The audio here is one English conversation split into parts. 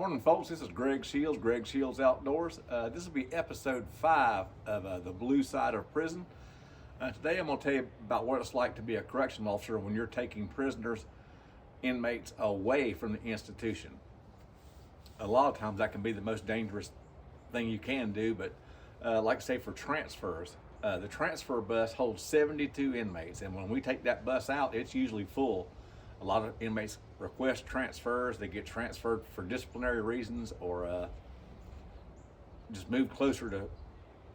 Morning, folks. This is Greg Shields, Greg Shields Outdoors. This will be episode 5 of The Blue Side of Prison. Today I'm going to tell you about what it's like to be a correctional officer when you're taking prisoners, inmates away from the institution. A lot of times that can be the most dangerous thing you can do, but like say for transfers, the transfer bus holds 72 inmates, and when we take that bus out, it's usually full. A lot of inmates request transfers. They get transferred for disciplinary reasons or just move closer to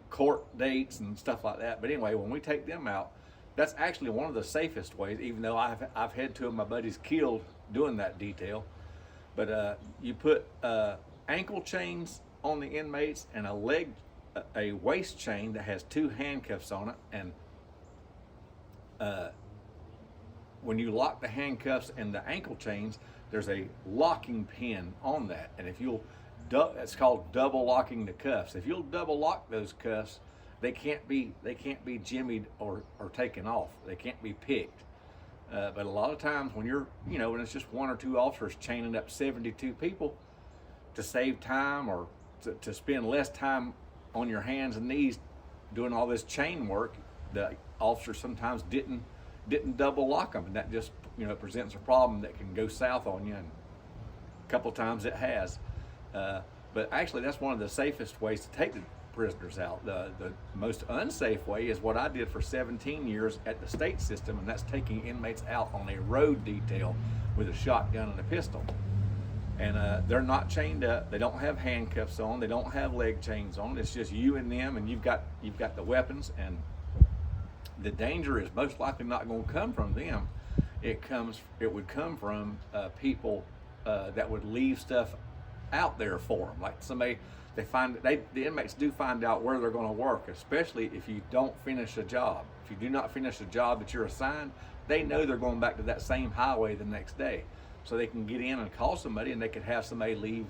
court dates and stuff like that. But anyway, when we take them out, that's actually one of the safest ways, even though I've had two of my buddies killed doing that detail. But you put ankle chains on the inmates and a waist chain that has 2 handcuffs on it, and when you lock the handcuffs and the ankle chains, there's a locking pin on that, and if you'll, it's called double locking the cuffs. If you'll double lock those cuffs, they can't be jimmied or taken off. They can't be picked. But a lot of times when you're, when it's just 1 or 2 officers chaining up 72 people, to save time or to spend less time on your hands and knees doing all this chain work, the officers sometimes didn't double lock them, and that just presents a problem that can go south on you, and a couple times it has. But actually that's one of the safest ways to take the prisoners out. The most unsafe way is what I did for 17 years at the state system, and that's taking inmates out on a road detail with a shotgun and a pistol. And they're not chained up, they don't have handcuffs on, they don't have leg chains on. It's just you and them, and you've got the weapons, and the danger is most likely not going to come from them. It would come from people that would leave stuff out there for them. Like somebody, the inmates do find out where they're going to work, especially if you don't finish a job. If you do not finish a job that you're assigned, they know they're going back to that same highway the next day. So they can get in and call somebody, and they could have somebody leave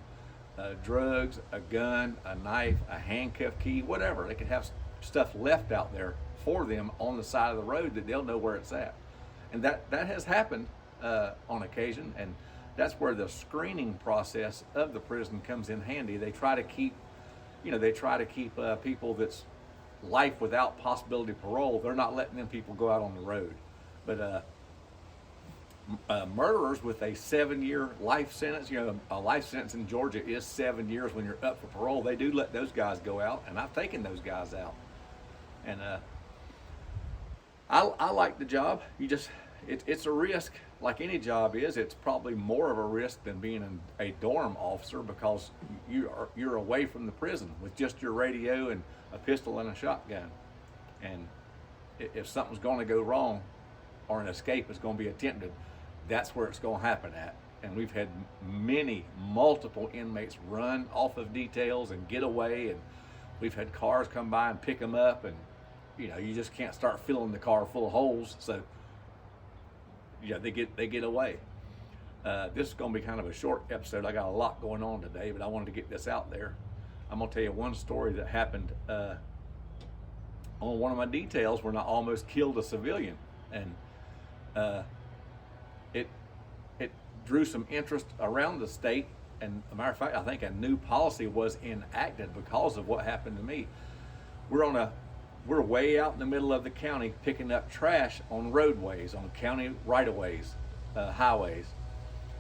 drugs, a gun, a knife, a handcuff key, whatever. They could have stuff left out there for them on the side of the road that they'll know where it's at. And that has happened on occasion, and that's where the screening process of the prison comes in handy. They try to keep people that's life without possibility of parole. They're not letting them people go out on the road. But murderers with a 7-year life sentence, a life sentence in Georgia is 7 years when you're up for parole. They do let those guys go out, and I've taken those guys out. And I like the job. It's a risk, like any job is. It's probably more of a risk than being a dorm officer, because you're away from the prison with just your radio and a pistol and a shotgun. And if something's going to go wrong or an escape is going to be attempted, that's where it's going to happen at. And we've had multiple inmates run off of details and get away, and we've had cars come by and pick them up, and you just can't start filling the car full of holes. So they get away. This is going to be kind of a short episode. I got a lot going on today, but I wanted to get this out there. I'm going to tell you one story that happened on one of my details when I almost killed a civilian, and it drew some interest around the state. And as a matter of fact, I think a new policy was enacted because of what happened to me. We're way out in the middle of the county picking up trash on roadways, on county right-of-ways, highways.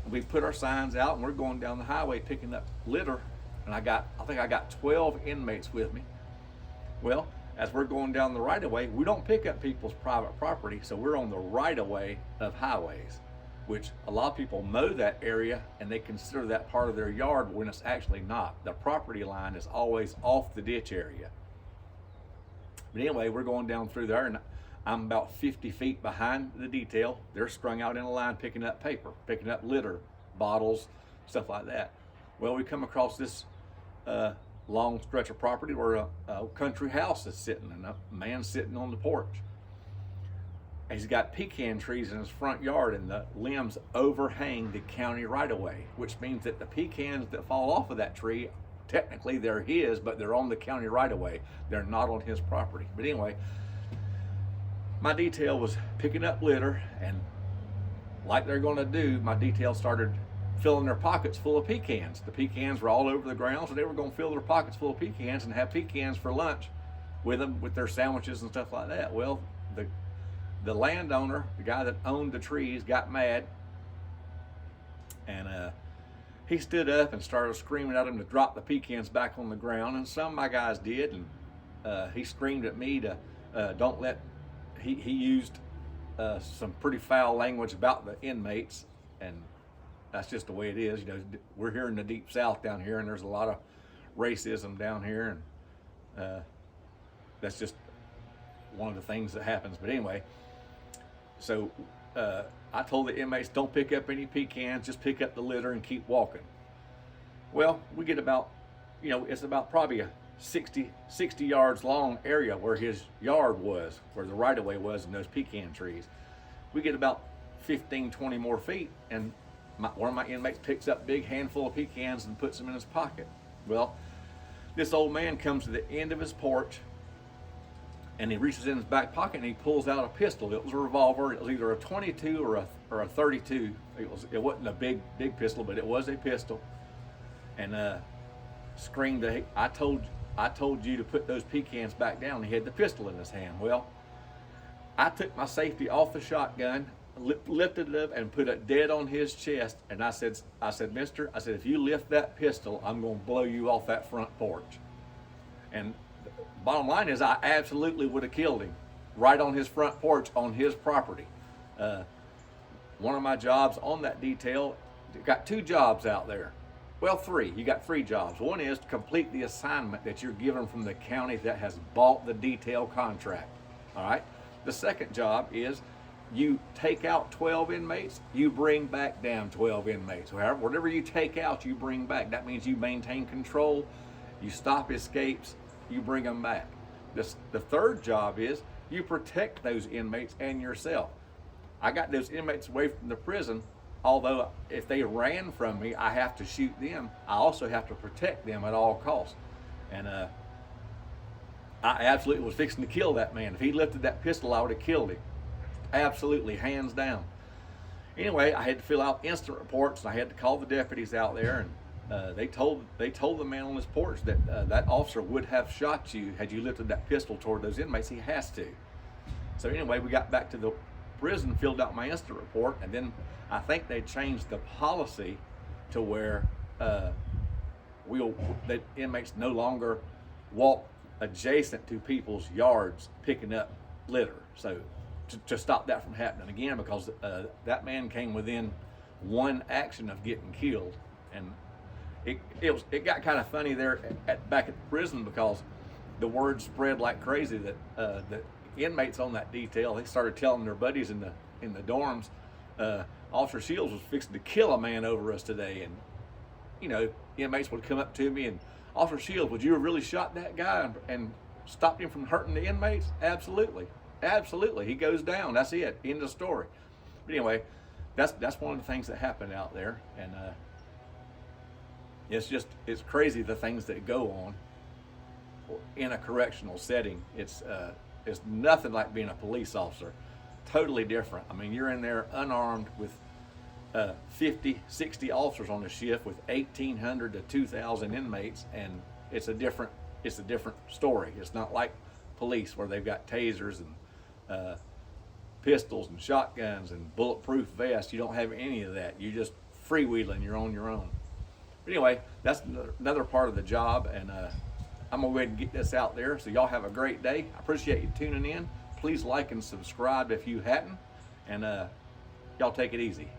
We put our signs out, and we're going down the highway picking up litter, and I think I got 12 inmates with me. Well, as we're going down the right-of-way, we don't pick up people's private property, so we're on the right-of-way of highways, which a lot of people mow that area and they consider that part of their yard when it's actually not. The property line is always off the ditch area. But anyway, we're going down through there, and I'm about 50 feet behind the detail. They're strung out in a line picking up paper, picking up litter, bottles, stuff like that. Well, we come across this long stretch of property where a country house is sitting, and a man's sitting on the porch. He's got pecan trees in his front yard, and the limbs overhang the county right-of-way, which means that the pecans that fall off of that tree, technically they're his, but they're on the county right-of-way. They're not on his property. But anyway, my detail was picking up litter, and like they're going to do, my detail started filling their pockets full of pecans. The pecans were all over the ground, so they were going to fill their pockets full of pecans and have pecans for lunch with them, with their sandwiches and stuff like that. Well, the landowner, the guy that owned the trees, got mad, and he stood up and started screaming at him to drop the pecans back on the ground, and some of my guys did, and he screamed at me to don't let, he used some pretty foul language about the inmates, and that's just the way it is. You know, we're here in the deep South down here, and there's a lot of racism down here, and that's just one of the things that happens. But anyway, so I told the inmates, don't pick up any pecans, just pick up the litter and keep walking. Well, we get about, you know, it's about probably a 60 yards long area where his yard was, where the right-of-way was in those pecan trees. We get about 15, 20 more feet, and one of my inmates picks up a big handful of pecans and puts them in his pocket. Well, this old man comes to the end of his porch, and he reaches in his back pocket and he pulls out a pistol. It was a revolver. It was either a 22 or a 32. It wasn't a big pistol, but it was a pistol. And screamed, I told you to put those pecans back down. He had the pistol in his hand. Well, I took my safety off the shotgun, lifted it up and put it dead on his chest, and I said, mister, I said, if you lift that pistol, I'm going to blow you off that front porch. And bottom line is, I absolutely would have killed him right on his front porch on his property. One of my jobs on that detail, got 2 jobs out there. Well, 3. You got 3 jobs. One is to complete the assignment that you're given from the county that has bought the detail contract. All right. The second job is you take out 12 inmates, you bring back down 12 inmates. However, whatever you take out, you bring back. That means you maintain control, you stop escapes, you bring them back. The third job is you protect those inmates and yourself. I got those inmates away from the prison, although if they ran from me, I have to shoot them. I also have to protect them at all costs. And I absolutely was fixing to kill that man. If he lifted that pistol, I would have killed him. Absolutely, hands down. Anyway, I had to fill out incident reports, and I had to call the deputies out there, and they told the man on his porch that that officer would have shot you had you lifted that pistol toward those inmates. He has to. So anyway, we got back to the prison, filled out my incident report, and then I think they changed the policy to where that inmates no longer walk adjacent to people's yards picking up litter. So to stop that from happening again, because that man came within one action of getting killed. And it got kind of funny there back at the prison, because the word spread like crazy that the inmates on that detail, they started telling their buddies in the dorms, Officer Shields was fixing to kill a man over us today. And you know, inmates would come up to me and, Officer Shields, would you have really shot that guy and stopped him from hurting the inmates? Absolutely. Absolutely. He goes down. That's it. End of story. But anyway, that's one of the things that happened out there. And it's crazy the things that go on in a correctional setting. It's nothing like being a police officer. Totally different. I mean, you're in there unarmed with 50, 60 officers on the shift with 1,800 to 2,000 inmates, and it's a different story. It's not like police where they've got tasers and pistols and shotguns and bulletproof vests. You don't have any of that. You just freewheeling. You're on your own. But anyway, that's another part of the job, and I'm gonna go ahead and get this out there. So y'all have a great day. I appreciate you tuning in. Please like and subscribe if you hadn't, and y'all take it easy.